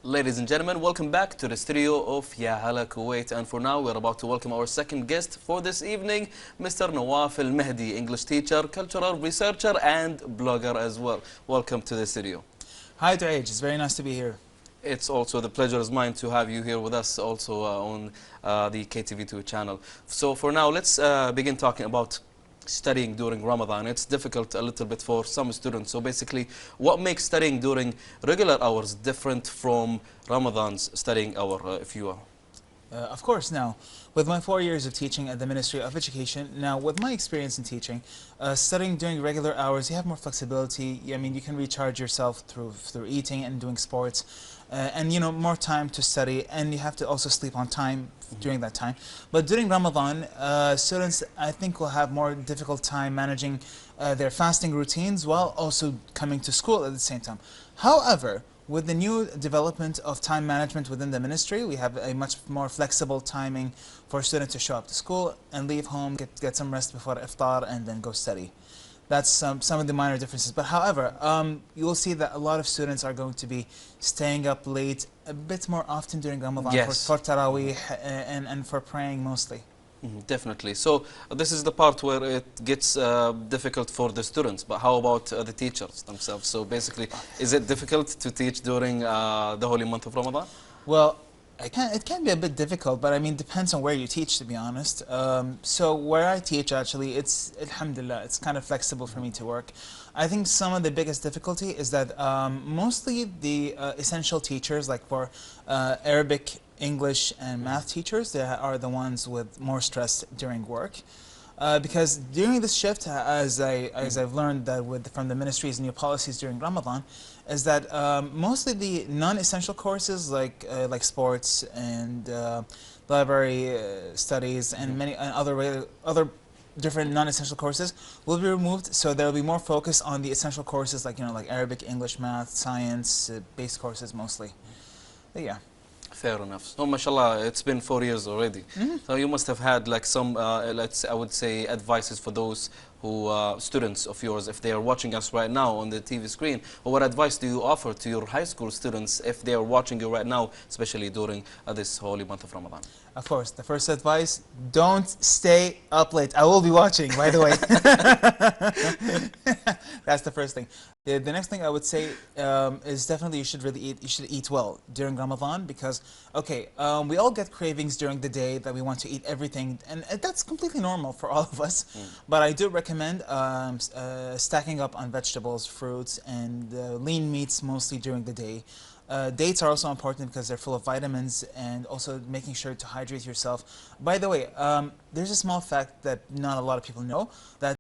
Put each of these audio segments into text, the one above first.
Ladies and gentlemen, welcome back to the studio of Hala Kuwait, and for now we're about to welcome our second guest for this evening, Mr. Nawaf Almahdi, English teacher, cultural researcher and blogger as well. Welcome to the studio. Hi Du'aj, it's very nice to be here. It's also the pleasure is mine to have you here with us also on the KTV2 channel. So for now, let's begin talking about studying during Ramadan. It's difficult a little bit for some students. So basically, what makes studying during regular hours different from Ramadan's studying hour, if you will? Of course, now, with my 4 years of teaching at the Ministry of Education, now with my experience in teaching, studying during regular hours, you have more flexibility. I mean, you can recharge yourself through eating and doing sports, and you know, more time to study, and you have to also sleep on time during that time. But during Ramadan, students, I think, will have more difficult time managing their fasting routines while also coming to school at the same time. However, with the new development of time management within the ministry, we have a much more flexible timing for students to show up to school and leave home, get some rest before iftar, and then go study. That's some of the minor differences. But however, you will see that a lot of students are going to be staying up late a bit more often during Ramadan, yes, for Taraweeh and for praying mostly. Definitely. So this is the part where it gets difficult for the students, but how about the teachers themselves? So basically, is it difficult to teach during the holy month of Ramadan? Well, it can be a bit difficult, but I mean, depends on where you teach, to be honest. So where I teach, actually, it's, alhamdulillah, it's kind of flexible for me to work. I think some of the biggest difficulty is that mostly the essential teachers, like for Arabic, English and math teachers, they are the ones with more stress during work. Because during this shift, as I've learned that from the ministry's new policies during Ramadan, is that mostly the non-essential courses like sports and library studies and many other different non-essential courses will be removed. So there will be more focus on the essential courses like Arabic, English, math, science, based courses mostly. But yeah. Fair enough. So, mashallah, it's been 4 years already. So you must have had like some, I would say, advices for those who students of yours, if they are watching us right now on the TV screen. Or what advice do you offer to your high school students if they are watching you right now, especially during this holy month of Ramadan? Of course, the first advice: don't stay up late. I will be watching, by the way. That's the first thing. The next thing I would say is definitely you should eat well during Ramadan, because okay, we all get cravings during the day that we want to eat everything, and that's completely normal for all of us. But I do recommend stacking up on vegetables, fruits, and lean meats mostly during the day. Dates are also important because they're full of vitamins, and also making sure to hydrate yourself. By the way, there's a small fact that not a lot of people know, that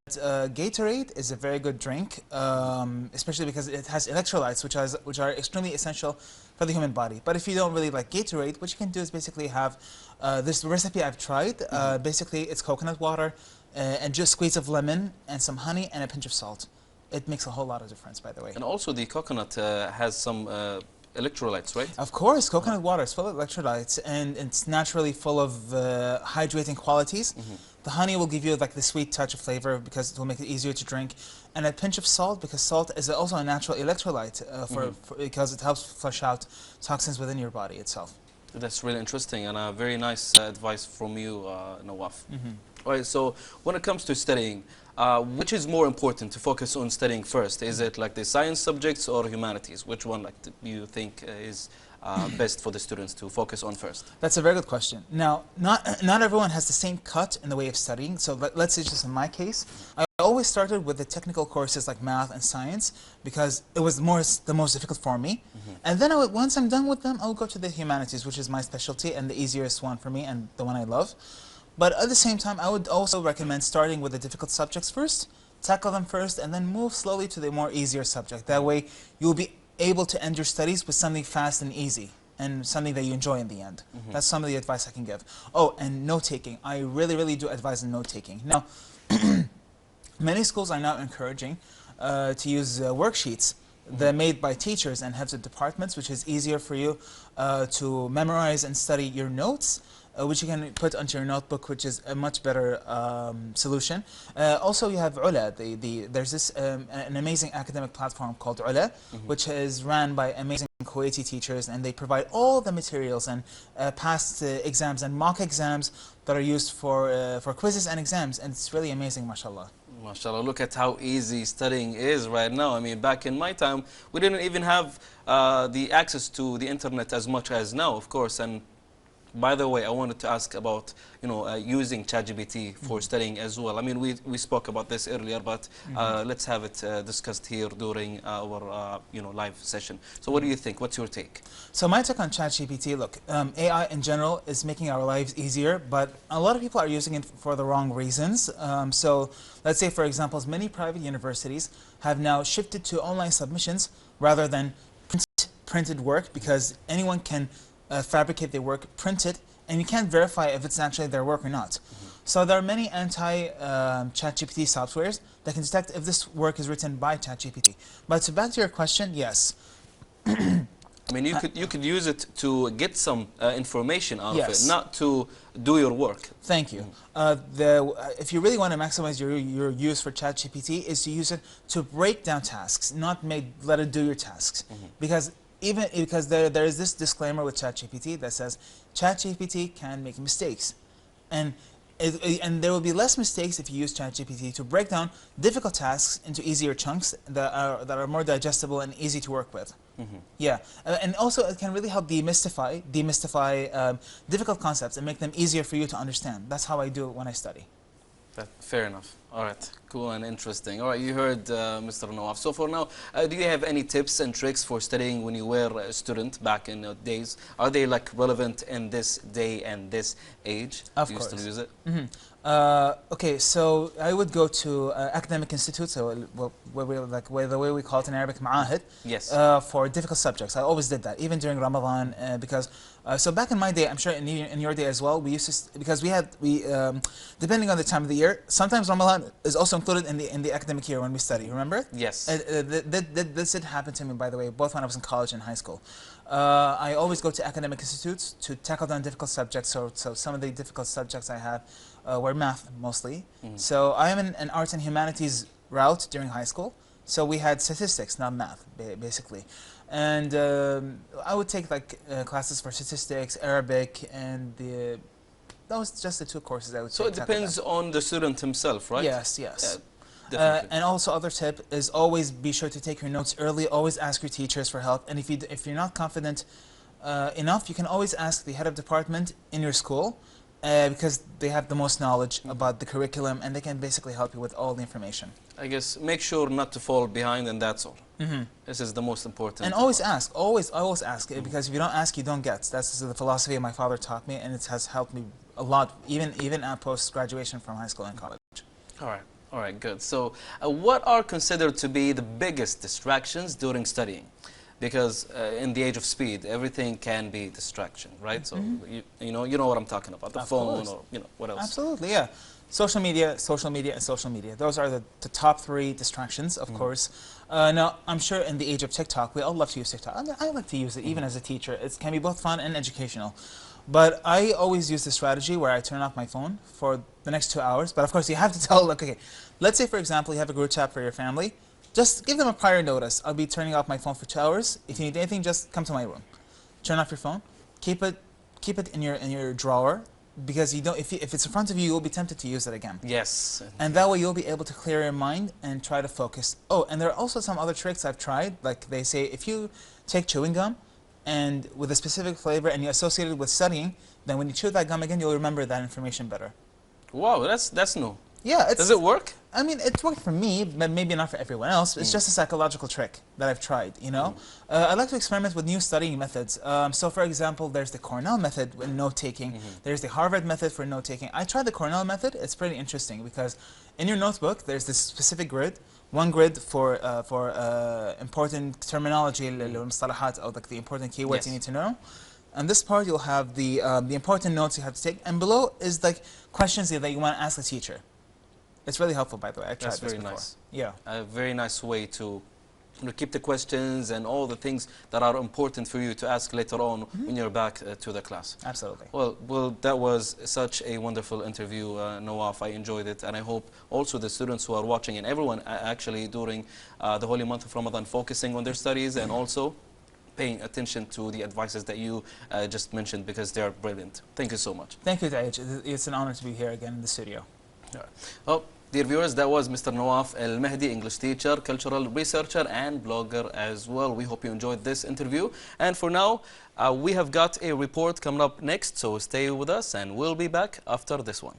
Gatorade is a very good drink, especially because it has electrolytes, which are extremely essential for the human body. But if you don't really like Gatorade, what you can do is basically have this recipe I've tried. Basically, it's coconut water and just a squeeze of lemon and some honey and a pinch of salt. It makes a whole lot of difference, by the way. And also the coconut has some electrolytes, right? Of course, coconut water is full of electrolytes, and it's naturally full of hydrating qualities. The honey will give you like the sweet touch of flavor because it will make it easier to drink, and a pinch of salt, because salt is also a natural electrolyte because it helps flush out toxins within your body itself. That's really interesting and a very nice advice from you, Nawaf. All right, so when it comes to studying, which is more important to focus on studying first? Is it like the science subjects or humanities? Which one do you think is best for the students to focus on first? That's a very good question. Now, not everyone has the same cut in the way of studying. So let's say just in my case, I always started with the technical courses like math and science because it was the most difficult for me. And then once I'm done with them, I'll go to the humanities, which is my specialty and the easiest one for me and the one I love. But at the same time, I would also recommend starting with the difficult subjects first, tackle them first, and then move slowly to the more easier subject. That way, you'll be able to end your studies with something fast and easy, and something that you enjoy in the end. That's some of the advice I can give. Oh, and note-taking. I really, really do advise in note-taking. Now, many schools are now encouraging to use worksheets. They're made by teachers and heads of departments, which is easier for you to memorize and study your notes. which you can put onto your notebook, which is a much better solution. Also, you have Hala. There's this an amazing academic platform called Hala, which is ran by amazing Kuwaiti teachers, and they provide all the materials and past exams and mock exams that are used for quizzes and exams, and it's really amazing, mashallah. MashaAllah, look at how easy studying is right now. I mean, back in my time, we didn't even have the access to the internet as much as now, of course. And by the way, I wanted to ask about, using ChatGPT for studying as well. I mean, we spoke about this earlier, but let's have it discussed here during our, live session. So what do you think? What's your take? So my take on ChatGPT, look, AI in general is making our lives easier, but a lot of people are using it for the wrong reasons. So let's say, for example, many private universities have now shifted to online submissions rather than printed work, because anyone can fabricate their work, print it, and you can't verify if it's actually their work or not. So there are many anti-ChatGPT softwares that can detect if this work is written by ChatGPT. But back to your question, yes. I mean, you could use it to get some information out of Yes. it, not to do your work. Thank you. If you really want to maximize your use for ChatGPT, is to use it to break down tasks, not let it do your tasks. Because there is this disclaimer with ChatGPT that says ChatGPT can make mistakes, and there will be less mistakes if you use ChatGPT to break down difficult tasks into easier chunks that are more digestible and easy to work with. Yeah, and also it can really help demystify difficult concepts and make them easier for you to understand. That's how I do it when I study. Fair enough. All right, cool and interesting. All right, you heard Mr. Nawaf. So for now, do you have any tips and tricks for studying when you were a student back in the days? Are they like relevant in this day and this age? Of do you course. still use it? Okay, so I would go to academic institutes, so the way we call it in Arabic, ma'ahid, Yes. for difficult subjects. I always did that, even during Ramadan, because so back in my day, I'm sure in your day as well, we used to, because we depending on the time of the year, sometimes Ramadan is also included in the academic year when we study. Remember? Yes. This did happen to me, by the way, both when I was in college and high school. I always go to academic institutes to tackle down difficult subjects. So some of the difficult subjects I had were math mostly. So I am in an arts and humanities route during high school. So we had statistics, not math, basically. And I would take classes for statistics, Arabic, and that was just the two courses I would take. So it depends on the student himself, right? Yes, yes. Definitely. And also, other tip is always be sure to take your notes early. Always ask your teachers for help. And if you're not confident enough, you can always ask the head of department in your school, because they have the most knowledge about the curriculum, and they can basically help you with all the information. I guess make sure not to fall behind, and that's all. This is the most important. And always ask, always ask, because if you don't ask, you don't get. That's the philosophy my father taught me, and it has helped me a lot, even at post-graduation from high school and college. All right, good. So what are considered to be the biggest distractions during studying? Because in the age of speed, everything can be distraction, right? So you know what I'm talking about, the phone, or what else? Absolutely, yeah. Social media, and social media. Those are the top three distractions, of course. Now, I'm sure in the age of TikTok, we all love to use TikTok. I like to use it even as a teacher. It can be both fun and educational. But I always use the strategy where I turn off my phone for the next 2 hours. But of course, you have to tell, okay, let's say, for example, you have a group chat for your family. Just give them a prior notice. I'll be turning off my phone for 2 hours. If you need anything, just come to my room. Turn off your phone. Keep it in your drawer, because if it's in front of you, you'll be tempted to use it again. Yes. And that way, you'll be able to clear your mind and try to focus. Oh, and there are also some other tricks I've tried. Like they say, if you take chewing gum, and with a specific flavor, and you associate it with studying, then when you chew that gum again, you'll remember that information better. Wow, that's new. Yeah, does it work? I mean, it's worked for me, but maybe not for everyone else. It's just a psychological trick that I've tried, I like to experiment with new studying methods. So for example, there's the Cornell method with note-taking. There's the Harvard method for note-taking. I tried the Cornell method. It's pretty interesting because in your notebook, there's this specific grid. One grid for important terminology, المصطلحات, or like the important keywords you need to know. And this part, you'll have the important notes you have to take. And below is like questions that you want to ask the teacher. It's really helpful, by the way. I tried this before. Nice. Yeah. A very nice way to keep the questions and all the things that are important for you to ask later on when you're back to the class. Absolutely. Well, that was such a wonderful interview, Nawaf. I enjoyed it, and I hope also the students who are watching and everyone actually during the holy month of Ramadan focusing on their studies and also paying attention to the advices that you just mentioned, because they are brilliant. Thank you so much. Thank you, Taij. It's an honor to be here again in the studio. All right. Well, dear viewers, that was Mr. Nawaf Almahdi, English teacher, cultural researcher, and blogger as well. We hope you enjoyed this interview. And for now, we have got a report coming up next, so stay with us, and we'll be back after this one.